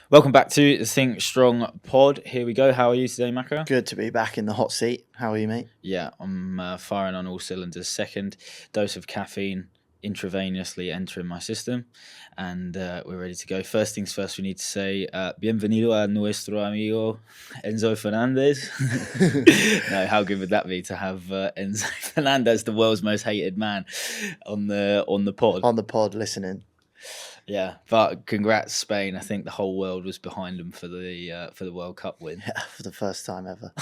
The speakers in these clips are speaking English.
Welcome back to the Think Strong pod. Here we go. How are you today, Maka? Good to be back in the hot seat. How are you, mate? Yeah, I'm firing on all cylinders. Second dose of caffeine intravenously entering my system, and we're ready to go. First things first, we need to say bienvenido a nuestro amigo Enzo Fernandez. No, how good would that be to have Enzo Fernandez, the world's most hated man, on the pod? On the pod, listening. Yeah, but congrats, Spain. I think the whole world was behind them for the World Cup win. Yeah, for the first time ever.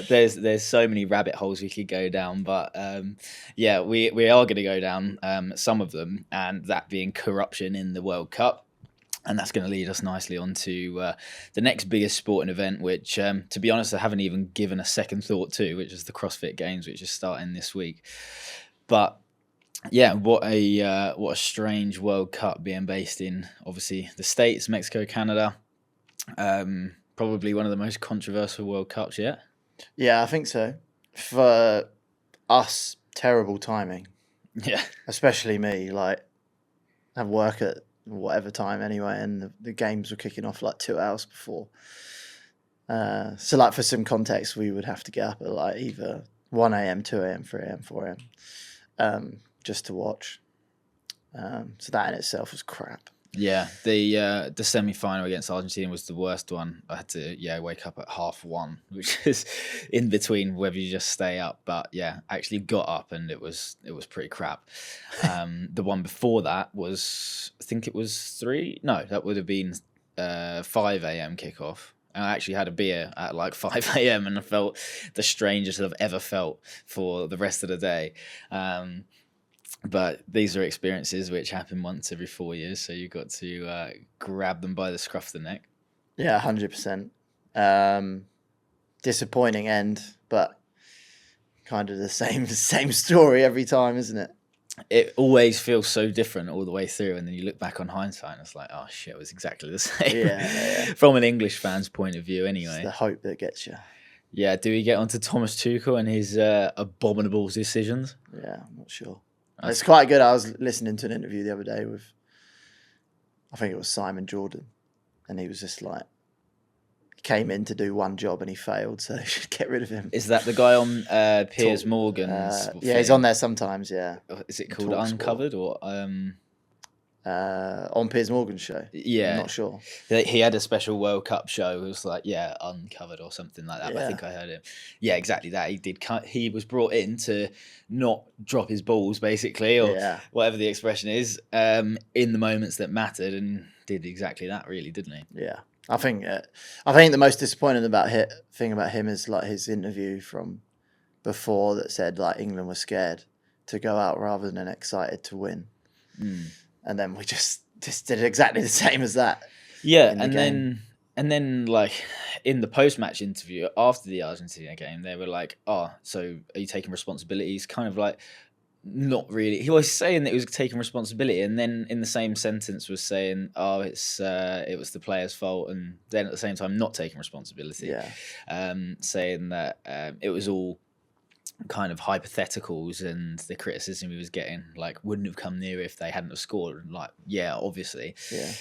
There's so many rabbit holes we could go down, but yeah, we are going to go down some of them, and that being corruption in the World Cup. And that's going to lead us nicely onto the next biggest sporting event, which, to be honest, I haven't even given a second thought to, which is the CrossFit Games, which is starting this week. But yeah, what a strange World Cup being based in, obviously, the States, Mexico, Canada. Probably one of the most controversial World Cups yet. Yeah, I think so. For us, terrible timing. Yeah. Especially me, like, I have work at whatever time anyway, and the games were kicking off like 2 hours before. So, like, for some context, we would have to get up at like either 1 a.m., 2 a.m., 3 a.m., 4 a.m. Just to watch. So that in itself was crap. Yeah, the semi-final against Argentina was the worst one. I had to wake up at 1:30, which is in between whether you just stay up. But yeah, actually got up and it was pretty crap. The one before that was, I think it was 3. No, that would have been 5 a.m. kickoff. I actually had a beer at like 5 a.m. and I felt the strangest I've ever felt for the rest of the day. But these are experiences which happen once every 4 years, so you've got to grab them by the scruff of the neck. Yeah, 100%. Disappointing end, but kind of the same story every time, isn't it? It always feels so different all the way through, and then you look back on hindsight and it's like, oh shit, it was exactly the same. Yeah. From an English fan's point of view anyway. It's the hope that gets you. Yeah, do we get onto Thomas Tuchel and his abominable decisions? Yeah, I'm not sure. It's quite good. I was listening to an interview the other day with, I think it was Simon Jordan, and he was just like, he came in to do one job and he failed, so they should get rid of him. Is that the guy on Piers Morgan's? Yeah, he's on there sometimes. Yeah. Is it called Uncovered or? On Piers Morgan's show. Yeah, I'm not sure. He had a special World Cup show. It was like, Uncovered or something like that. Yeah. But I think I heard him. Yeah, exactly that. He was brought in to not drop his balls, basically, or whatever the expression is, in the moments that mattered, and did exactly that. Really, didn't he? Yeah, I think the most disappointing thing about him is like his interview from before that said like England was scared to go out rather than excited to win. And then we just did exactly the same as that. Yeah, and then like in the post-match interview after the Argentina game, they were like, "Oh, so are you taking responsibilities?" Kind of like, not really. He was saying that he was taking responsibility, and then in the same sentence was saying, "Oh, it was the players' fault," and then at the same time not taking responsibility. Yeah. Saying that it was all kind of hypotheticals, and the criticism he was getting like wouldn't have come near if they hadn't have scored. And like, yeah, obviously. Yeah.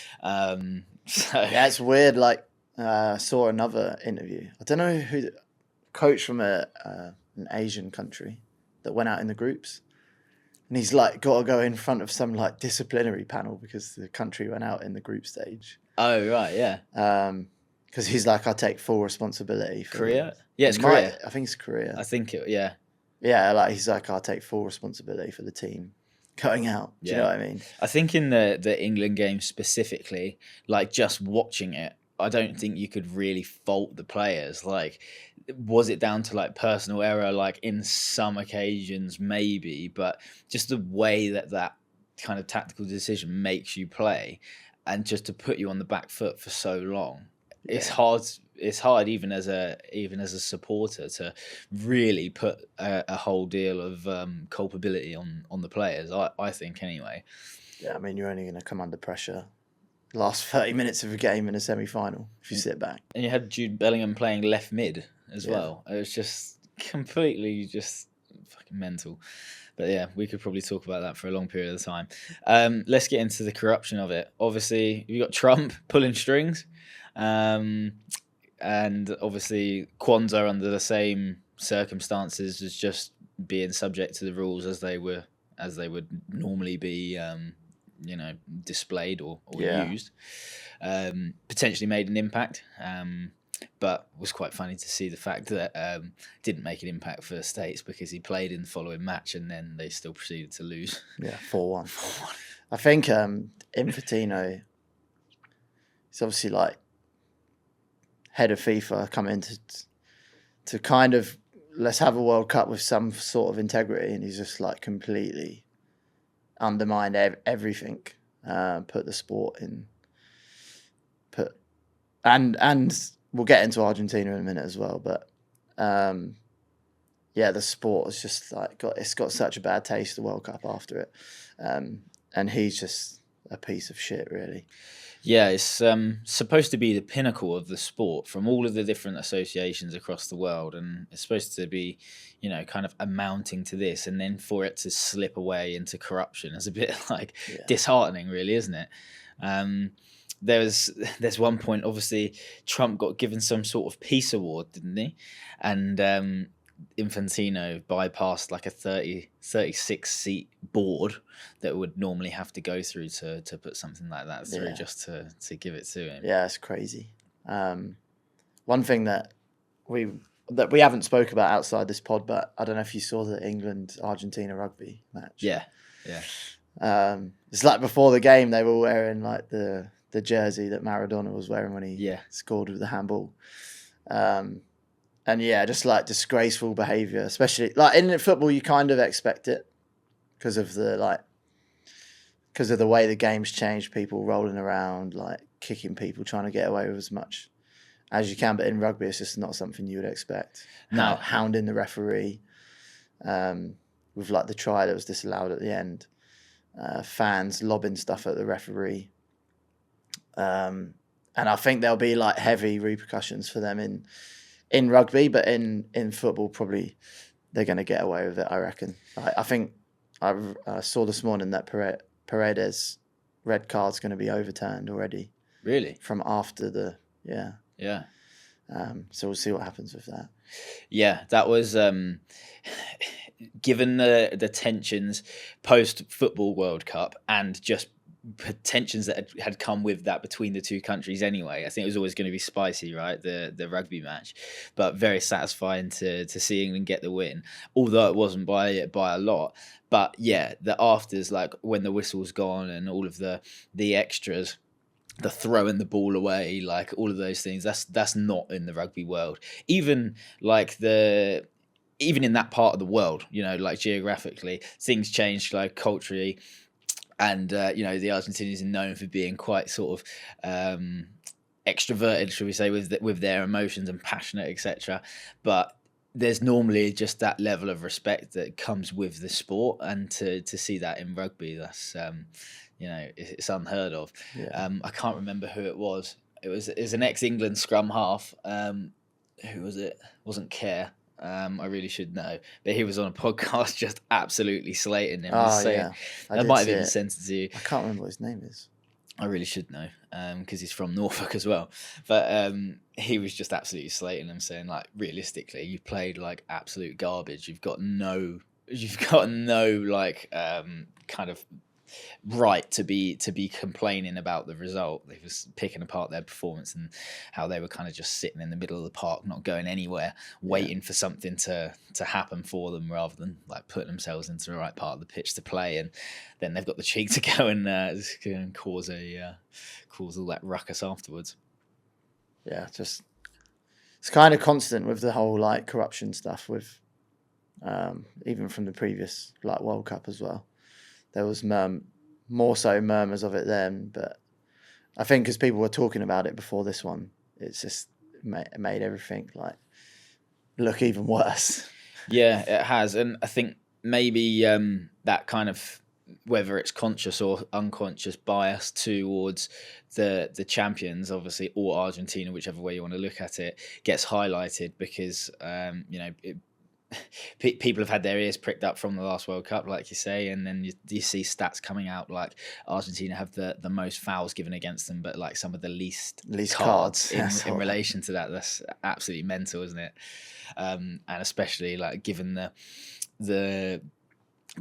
Yeah, it's weird. Like, I saw another interview. I don't know who, coach from an Asian country that went out in the groups, and he's like got to go in front of some like disciplinary panel because the country went out in the group stage. Oh right, yeah. Because he's like, I take full responsibility for Korea. Yeah, it's Korea. I think it's Korea. I think it. Yeah. Yeah, like he's like, I'll take full responsibility for the team going out. Do you know what I mean? I think in the England game specifically, like just watching it, I don't think you could really fault the players. Like, was it down to like personal error? Like in some occasions, maybe, but just the way that kind of tactical decision makes you play, and just to put you on the back foot for so long, it's hard. It's hard even as a supporter to really put a whole deal of culpability on the players. I think anyway. Yeah, I mean, you're only going to come under pressure last 30 minutes of a game in a semi-final if you sit back. And you had Jude Bellingham playing left mid as well. It was just completely just fucking mental. But yeah, we could probably talk about that for a long period of time. Let's get into the corruption of it. Obviously, you got Trump pulling strings, and obviously Kwanzaa under the same circumstances as just being subject to the rules as they would normally be, displayed or used. Potentially made an impact. But was quite funny to see the fact that didn't make an impact for the States because he played in the following match and then they still proceeded to lose. Yeah, 4-1. I think Infantino is obviously like head of FIFA coming to kind of let's have a World Cup with some sort of integrity, and he's just like completely undermined everything, put the sport in, and we'll get into Argentina in a minute as well, but the sport has just like got such a bad taste, the World Cup after it, and he's just a piece of shit, really. Yeah, it's supposed to be the pinnacle of the sport from all of the different associations across the world, and it's supposed to be, kind of amounting to this, and then for it to slip away into corruption is a bit like disheartening, really, isn't it? There's one point, obviously, Trump got given some sort of peace award, didn't he? And Infantino bypassed like a 36 seat board that would normally have to go through to put something like that through just to give it to him. Yeah, it's crazy. One thing that we haven't spoke about outside this pod, but I don't know if you saw the England-Argentina rugby match. Yeah. It's like before the game they were wearing like the jersey that Maradona was wearing when he scored with the handball. And just like disgraceful behaviour, especially like in football, you kind of expect it because of the way the game's changed. People rolling around, like kicking people, trying to get away with as much as you can. But in rugby, it's just not something you would expect. No, hounding the referee, with like the try that was disallowed at the end, fans lobbing stuff at the referee, and I think there'll be like heavy repercussions for them in rugby, but in football, probably they're going to get away with it, I reckon. I think I saw this morning that Paredes' red card's going to be overturned already. Really? From after the... Yeah. Yeah. So we'll see what happens with that. Yeah, that was... given the tensions post-football World Cup and just tensions that had come with that between the two countries anyway, I think it was always going to be spicy, right? The rugby match, but very satisfying to see England get the win, although it wasn't by a lot. But yeah, the afters, like when the whistle's gone and all of the extras, the throwing the ball away, like all of those things, that's not in the rugby world. Even in that part of the world, like geographically, things changed, like culturally. And, the Argentinians are known for being quite sort of extroverted, should we say, with their emotions and passionate, etc. But there's normally just that level of respect that comes with the sport. And to see that in rugby, that's, it's unheard of. Yeah. I can't remember who it was. It was an ex-England scrum half. Who was it? Wasn't Kerr. I really should know, but he was on a podcast just absolutely slating him. Yeah, I might have even sent it to you. I can't remember what his name is. I really should know, because he's from Norfolk as well. But he was just absolutely slating him, saying like, realistically, you've played like absolute garbage. You've got no like kind of right to be complaining about the result. They was picking apart their performance and how they were kind of just sitting in the middle of the park, not going anywhere, waiting for something to happen for them rather than like putting themselves into the right part of the pitch to play. And then they've got the cheek to go and cause all that ruckus afterwards. Yeah, just it's kind of constant with the whole like corruption stuff with even from the previous like World Cup as well. There was more so murmurs of it then, but I think because people were talking about it before this one, it's just made everything like look even worse. Yeah, it has, and I think maybe that kind of, whether it's conscious or unconscious bias towards the champions, obviously, or Argentina, whichever way you want to look at it, gets highlighted because people have had their ears pricked up from the last World Cup, like you say, and then you see stats coming out like Argentina have the most fouls given against them, but like some of the least cards in relation to that. That's absolutely mental, isn't it? And especially like given the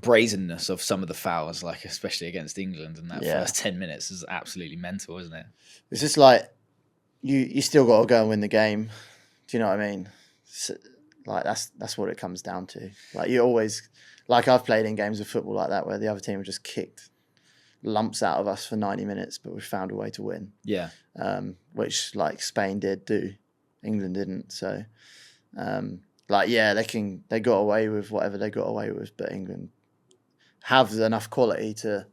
brazenness of some of the fouls, like especially against England in that first 10 minutes is absolutely mental, isn't it? It's just like you still got to go and win the game. Do you know what I mean? So, like that's what it comes down to. Like you always, like I've played in games of football like that where the other team have just kicked lumps out of us for 90 minutes, but we found a way to win. Yeah. Which like Spain did do, England didn't. So, they got away with whatever they got away with, but England have enough quality to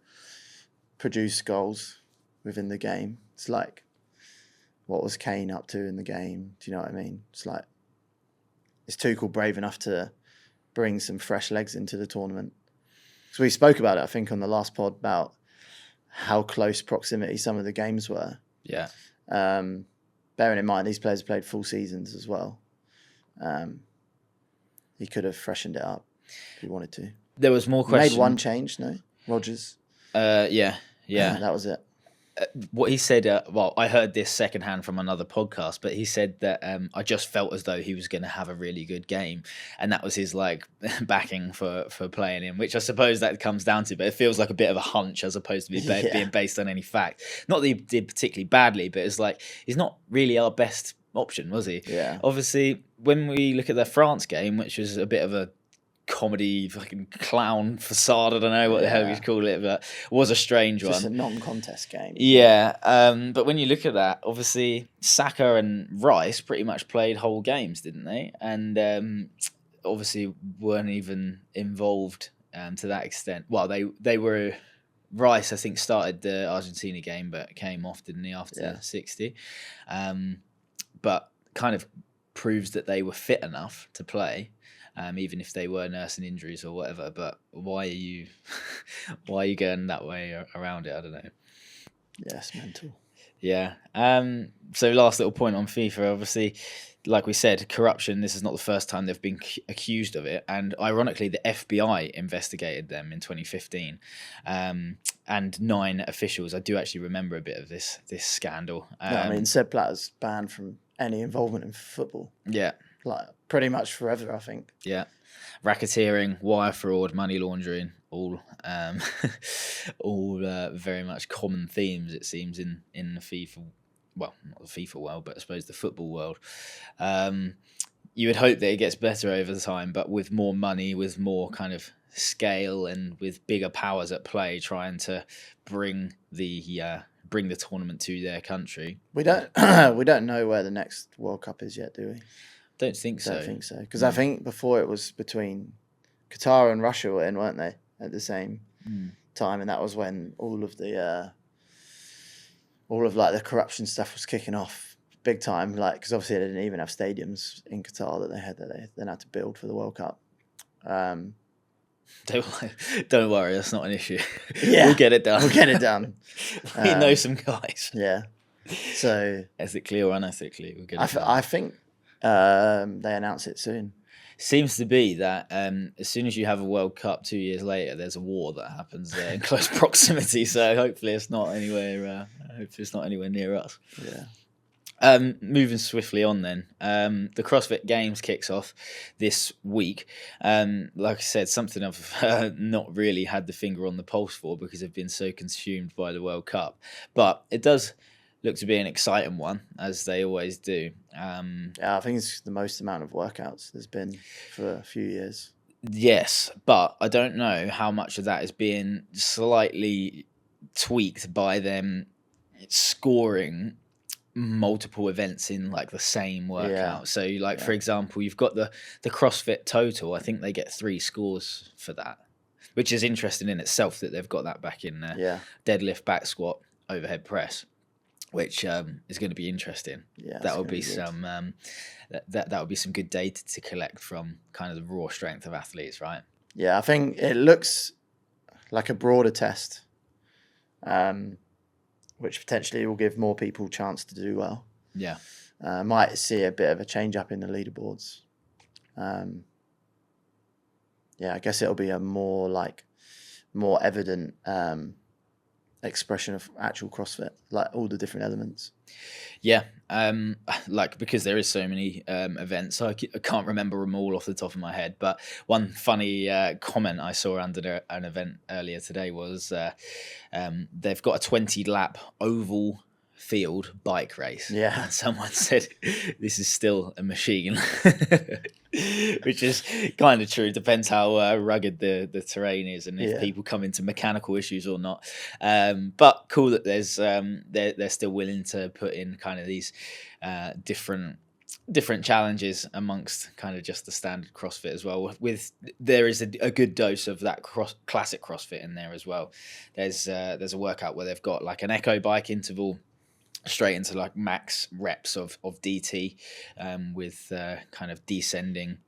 produce goals within the game. It's like, what was Kane up to in the game? Do you know what I mean? It's like, is Tuchel brave enough to bring some fresh legs into the tournament? So we spoke about it, I think, on the last pod about how close proximity some of the games were. Yeah. Bearing in mind these players played full seasons as well. He could have freshened it up if he wanted to. There was more questions. He made one change, no? Rodgers. Yeah. That was it. What he said, I heard this secondhand from another podcast, but he said that I just felt as though he was going to have a really good game, and that was his like backing for playing him, which I suppose that comes down to, but it feels like a bit of a hunch as opposed to being based on any fact. Not that he did particularly badly, but it's like he's not really our best option, was he? Yeah. Obviously, when we look at the France game, which was a bit of a comedy fucking clown facade, I don't know what the hell you'd call it, but it was a strange one. Just a non-contest game. Yeah, but when you look at that, obviously Saka and Rice pretty much played whole games, didn't they? And obviously weren't even involved to that extent. Well, they were. Rice, I think, started the Argentina game, but came off, didn't he, after 60? But kind of proves that they were fit enough to play. Even if they were nursing injuries or whatever, but why are you going that way around it? I don't know. Yeah, it's mental. Yeah. So last little point on FIFA, obviously, like we said, corruption. This is not the first time they've been accused of it, and ironically, the FBI investigated them in 2015, and 9 officials. I do actually remember a bit of this scandal. I mean, Sepp Blatter's banned from any involvement in football. Yeah. Like pretty much forever, I think. Yeah, racketeering, wire fraud, money laundering, all very much common themes, it seems, in the FIFA. Well, not the FIFA world, but I suppose the football world. You would hope that it gets better over the time, but with more money, with more kind of scale, and with bigger powers at play, trying to bring the tournament to their country. We don't know where the next World Cup is yet, do we? Don't think so. Because I think before it was between Qatar and Russia were in, weren't they, at the same time, and that was when all of the the corruption stuff was kicking off big time. Like, because obviously they didn't even have stadiums in Qatar that they then had to build for the World Cup. Don't worry, that's not an issue. Yeah, we'll get it done. We know some guys. Yeah. So ethically or unethically, we'll get it done. I think. They announce it soon. Seems to be that as soon as you have a World Cup 2 years later, there's a war that happens there in close proximity. So hopefully it's not anywhere. Near us. Yeah. Moving swiftly on, then the CrossFit Games kicks off this week. Like I said, something I've not really had the finger on the pulse for because I've been so consumed by the World Cup, but it does look to be an exciting one, as they always do. I think it's the most amount of workouts there's been for a few years. Yes, but I don't know how much of that is being slightly tweaked by them scoring multiple events in like the same workout. Yeah. So like, for example, you've got the CrossFit Total. I think they get 3 scores for that, which is interesting in itself that they've got that back in there. Yeah. Deadlift, back squat, overhead press, which is going to be interesting. Yeah, that would be some that would be some good data to collect from kind of the raw strength of athletes, right? Yeah, I think it looks like a broader test, which potentially will give more people a chance to do well. Yeah, might see a bit of a change up in the leaderboards. yeah, I guess it'll be a more evident expression of actual CrossFit, like all the different elements. Yeah, like because there is so many events, I can't remember them all off the top of my head. But one funny comment I saw under an event earlier today was they've got a 20-lap oval field bike race. Yeah. And someone said this is still a machine, which is kind of true. Depends how rugged the terrain is and if people come into mechanical issues or not. But cool that there's they're still willing to put in kind of these different challenges amongst kind of just the standard CrossFit as well. With there is a good dose of that classic CrossFit in there as well. There's a workout where they've got like an echo bike interval straight into like max reps of DT with kind of descending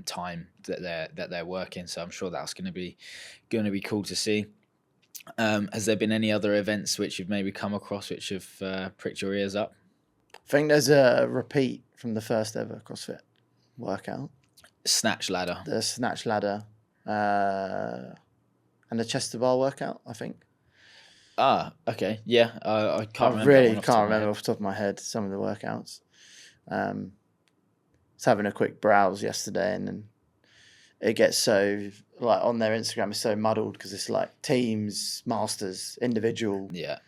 time that they're working. So I'm sure that's going to be cool to see. Has there been any other events which you've maybe come across which have pricked your ears up? I think there's a repeat from the first ever CrossFit workout. Snatch ladder. The snatch ladder and the chest to bar workout, I think. Ah, okay. Yeah, I can't remember. I really can't remember off the top of my head some of the workouts. I was having a quick browse yesterday, and then it gets so, like, on their Instagram, it's so muddled because it's like teams, masters, individual. Yeah.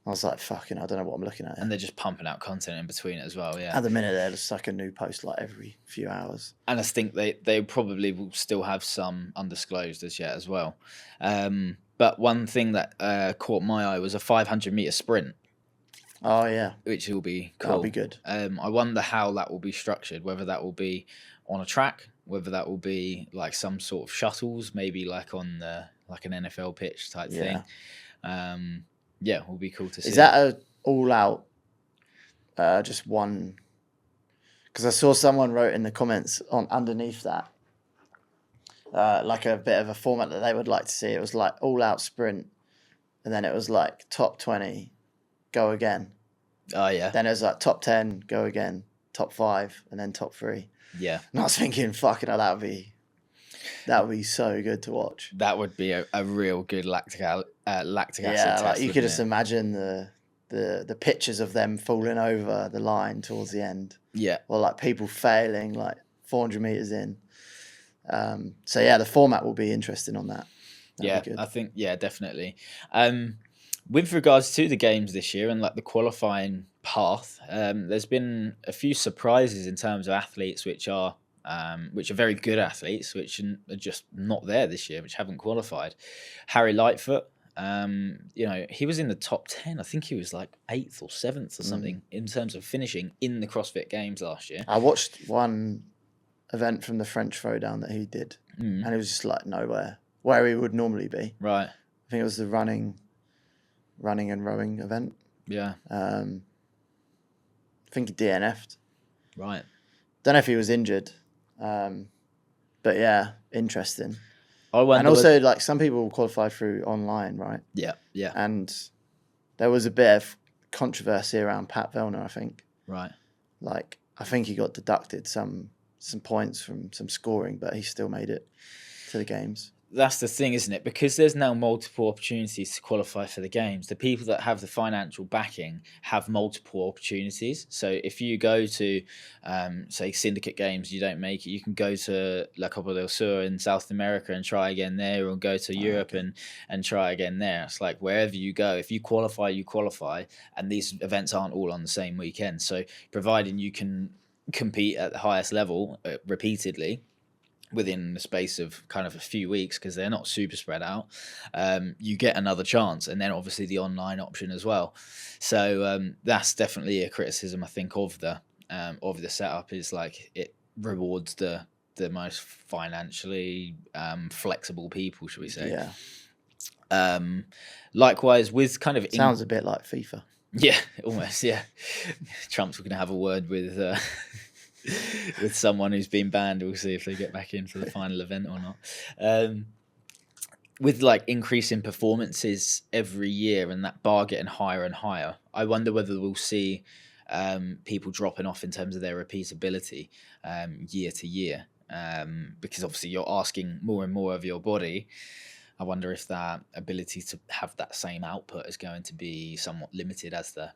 I was like, fucking, I don't know what I'm looking at. And they're just pumping out content in between it as well, yeah. At the minute, there's like a new post like every few hours. And I think they probably will still have some undisclosed as yet as well. But one thing that caught my eye was a 500-meter sprint. Oh, yeah. Which will be cool. That'll be good. I wonder how that will be structured, whether that will be on a track, whether that will be like some sort of shuttles, maybe like on like an NFL pitch type thing. Yeah, it will be cool to see. Is that a all-out, just one? Because I saw someone wrote in the comments on underneath that, like a bit of a format that they would like to see. It was like all-out sprint, and then it was like top 20, go again. Oh, yeah. Then it was like top 10, go again, top 5, and then top 3. Yeah. And I was thinking, fucking hell, that would be so good to watch. That would be a real good lactic acid Yeah, test, like you could just it? imagine the pictures of them falling over the line towards the end. Yeah. Or like people failing like 400 meters in. So yeah, the format will be interesting on that. That'd be good. I think, yeah, definitely. With regards to the games this year and like the qualifying path, there's been a few surprises in terms of athletes which are very good athletes, which are just not there this year, which haven't qualified. Harry Lightfoot, he was in the top 10. I think he was like 8th or 7th or something in terms of finishing in the CrossFit Games last year. I watched one event from the French throwdown that he did, and it was just like nowhere where he would normally be. Right. I think it was the running and rowing event. Yeah. I think he DNF'd. Right. Don't know if he was injured. But yeah, interesting. And also, like, some people qualify through online, right? Yeah, yeah. And there was a bit of controversy around Pat Vellner, I think. Right. Like, I think he got deducted some points from some scoring, but he still made it to the games. That's the thing, isn't it? Because there's now multiple opportunities to qualify for the games. The people that have the financial backing have multiple opportunities. So if you go to, say, Syndicate Games, you don't make it, you can go to La Copa del Sur in South America and try again there, or go to Europe and try again there. It's like wherever you go, if you qualify, you qualify. And these events aren't all on the same weekend. So providing you can compete at the highest level repeatedly, within the space of kind of a few weeks, because they're not super spread out, you get another chance. And then obviously the online option as well. So that's definitely a criticism, I think, of the setup, is like it rewards the most financially flexible people, should we say. Yeah. Likewise with kind of... Sounds a bit like FIFA. Yeah, almost, yeah. Trump's going to have a word with... with someone who's been banned. We'll see if they get back in for the final event or not. With like increasing performances every year and that bar getting higher and higher, I wonder whether we'll see people dropping off in terms of their repeatability year to year. because obviously you're asking more and more of your body. I wonder if that ability to have that same output is going to be somewhat limited as the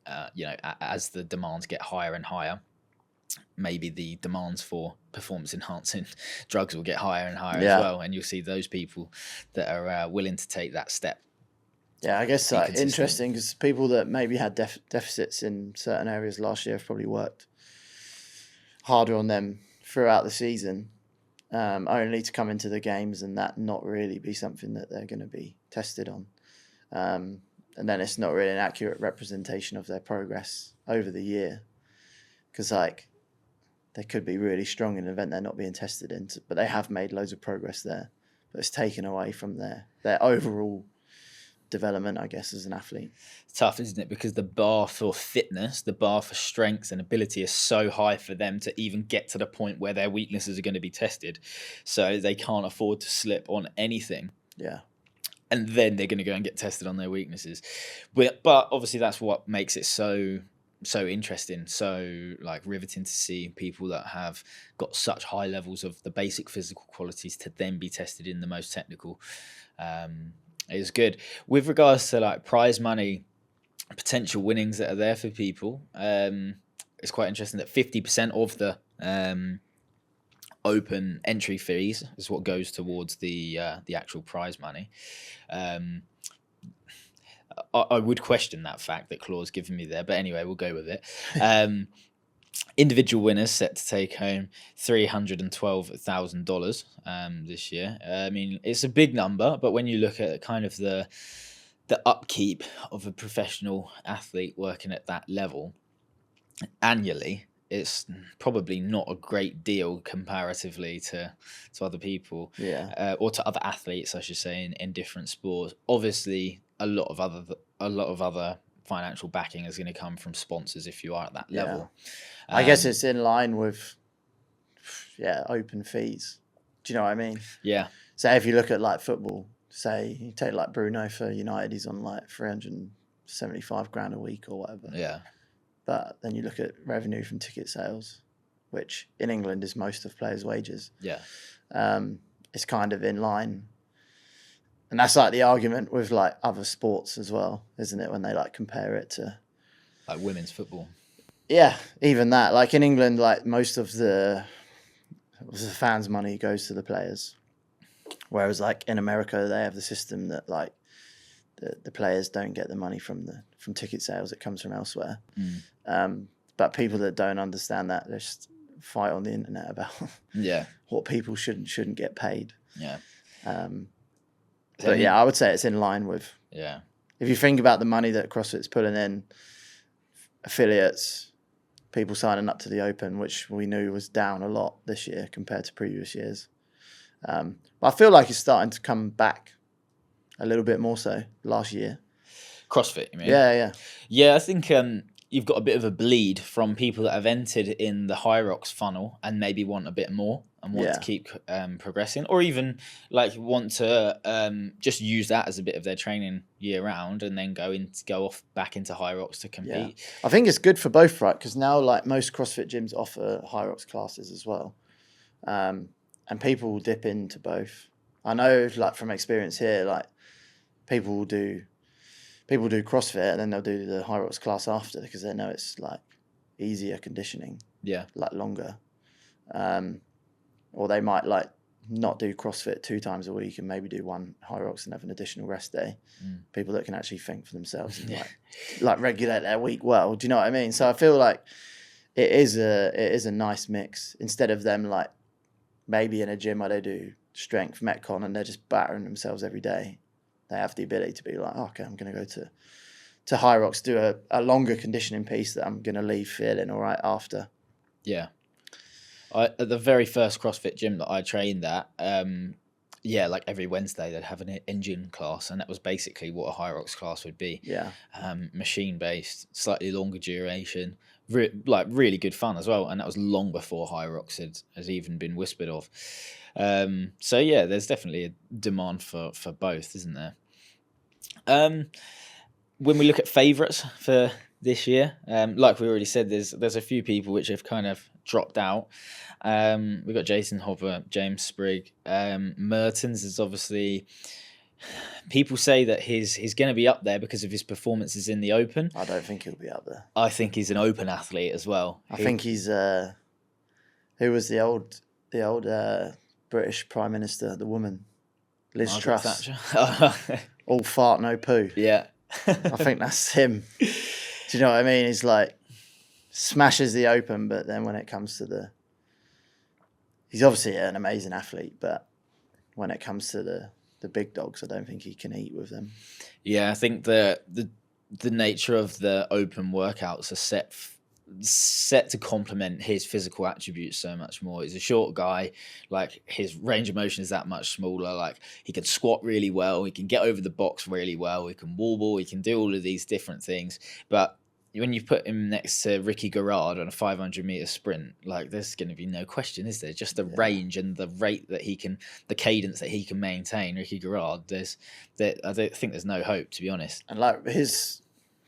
as the demands get higher and higher. Maybe the demands for performance enhancing drugs will get higher and higher as well, and you'll see those people that are willing to take that step. Yeah, I guess interesting because people that maybe had deficits in certain areas last year have probably worked harder on them throughout the season, only to come into the games and that not really be something that they're going to be tested on. And then it's not really an accurate representation of their progress over the year, because like they could be really strong in an event they're not being tested in, but they have made loads of progress there, but it's taken away from their overall development, I guess, as an athlete. It's tough, isn't it? Because the bar for fitness, the bar for strength and ability is so high for them to even get to the point where their weaknesses are going to be tested. So they can't afford to slip on anything. Yeah. And then they're going to go and get tested on their weaknesses. But obviously that's what makes it so interesting, so like riveting to see people that have got such high levels of the basic physical qualities to then be tested in the most technical. Is good. With regards to like prize money, potential winnings that are there for people, it's quite interesting that 50% of the open entry fees is what goes towards the actual prize money. I would question that fact that Claude's given me there, but anyway, we'll go with it. Individual winners set to take home $312,000 this year. I mean, it's a big number, but when you look at kind of the upkeep of a professional athlete working at that level annually, it's probably not a great deal comparatively to other people, or to other athletes, I should say, in different sports. Obviously, a lot of other financial backing is going to come from sponsors if you are at that level. I guess it's in line with open fees. Do you know what I mean? Yeah. So if you look at like football, say you take like Bruno for United, he's on like 375 grand a week or whatever. Yeah. But then you look at revenue from ticket sales, which in England is most of players' wages. Yeah. It's kind of in line. And that's like the argument with like other sports as well, isn't it? When they like compare it to like women's football. Yeah, even that. Like in England, like most of the fans' money goes to the players. Whereas like in America, they have the system that like the players don't get the money from ticket sales. It comes from elsewhere. But people that don't understand that, they just fight on the internet about what people should and shouldn't get paid. Yeah. But I would say it's in line with. Yeah. If you think about the money that CrossFit's pulling in, affiliates, people signing up to the Open, which we knew was down a lot this year compared to previous years. But I feel like it's starting to come back a little bit more so last year. CrossFit, you mean? Yeah. Yeah, I think you've got a bit of a bleed from people that have entered in the Hyrox funnel and maybe want a bit more and want to keep progressing, or even like want to just use that as a bit of their training year round and then go off back into Hyrox to compete. Yeah. I think it's good for both, right? Because now like most CrossFit gyms offer Hyrox classes as well. And people will dip into both. I know like from experience here, like people do CrossFit and then they'll do the Hyrox class after because they know it's like easier conditioning. Yeah. Like longer. Or they might like not do CrossFit 2 times a week and maybe do one Hyrox and have an additional rest day. People that can actually think for themselves and like regulate their week well. Do you know what I mean? So I feel like it is a nice mix instead of them like maybe in a gym where they do strength metcon and they're just battering themselves every day. They have the ability to be like, okay, I'm going to go to Hyrox, do a longer conditioning piece that I'm going to leave feeling all right after. Yeah. At the very first CrossFit gym that I trained at, like every Wednesday they'd have an engine class, and that was basically what a Hyrox class would be. Yeah. Machine-based, slightly longer duration, really good fun as well, and that was long before Hyrox has even been whispered of. There's definitely a demand for both, isn't there? When we look at favourites for this year, like we already said, there's a few people which have kind of dropped out. We've got Jason Hopper, James Sprigg. Mertens is obviously... People say that he's going to be up there because of his performances in the Open. I don't think he'll be up there. I think he's an Open athlete as well. I think he's... who was the old British Prime Minister, the woman? Liz Margaret Truss. Thatcher. All fart, no poo. Yeah. I think that's him. Do you know what I mean? He's like, smashes the Open, but then when it comes to he's obviously an amazing athlete, but when it comes to the big dogs, I don't think he can eat with them. Yeah, I think the nature of the Open workouts are set to complement his physical attributes so much more. He's a short guy, like his range of motion is that much smaller. Like he can squat really well, he can get over the box really well, he can wall ball, he can do all of these different things. But when you put him next to Ricky Garrard on a 500-meter sprint, like there's going to be no question, is there? Just the range and the rate that the cadence that he can maintain. Ricky Garrard, I don't think there's no hope, to be honest. And like his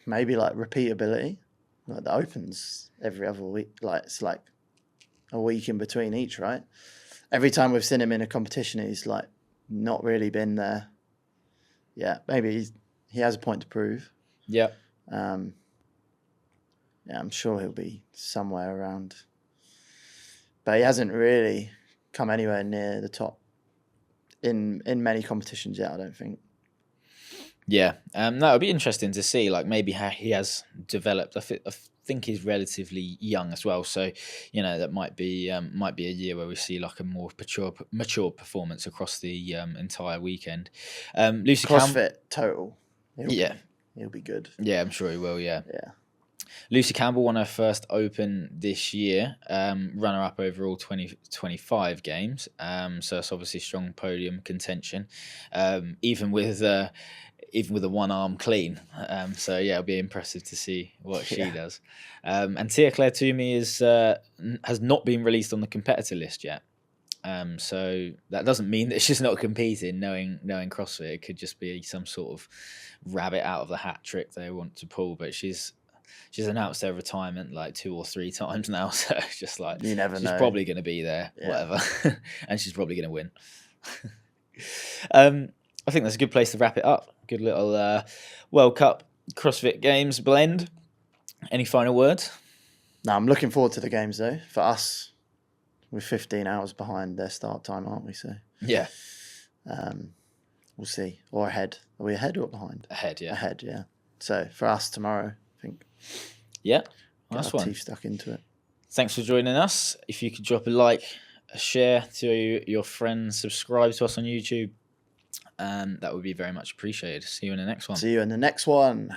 maybe like repeatability. Like the Opens every other week, like it's like a week in between each, right? Every time we've seen him in a competition, he's like not really been there. Yeah, maybe he has a point to prove. Yeah. Yeah, I'm sure he'll be somewhere around. But he hasn't really come anywhere near the top in many competitions yet, I don't think. Yeah, that would be interesting to see, like maybe how he has developed. I think he's relatively young as well, so that might be a year where we see like a more mature performance across the entire weekend. Lucy CrossFit total. He'll be good. Yeah, I'm sure he will. Yeah. Yeah. Lucy Campbell won her first Open this year, runner-up overall 2025 games. So it's obviously strong podium contention, even with a one-arm clean. So yeah, it'll be impressive to see what she does. And Tia-Clair Toomey has not been released on the competitor list yet. So that doesn't mean that she's not competing. Knowing CrossFit, it could just be some sort of rabbit out of the hat trick they want to pull. But she's announced her retirement like 2 or 3 times now, so it's just like you never know. She's probably going to be there, whatever, and she's probably going to win. I think that's a good place to wrap it up. Good little World Cup CrossFit Games blend. Any final words? No, I'm looking forward to the games though. For us, we're 15 hours behind their start time, aren't we? So yeah, we'll see. Or ahead. Are we ahead or behind? Ahead, yeah. Ahead, yeah. So for us tomorrow, I think. Yeah, nice one. Teeth stuck into it. Thanks for joining us. If you could drop a like, a share to your friends, subscribe to us on YouTube, that would be very much appreciated. See you in the next one. See you in the next one.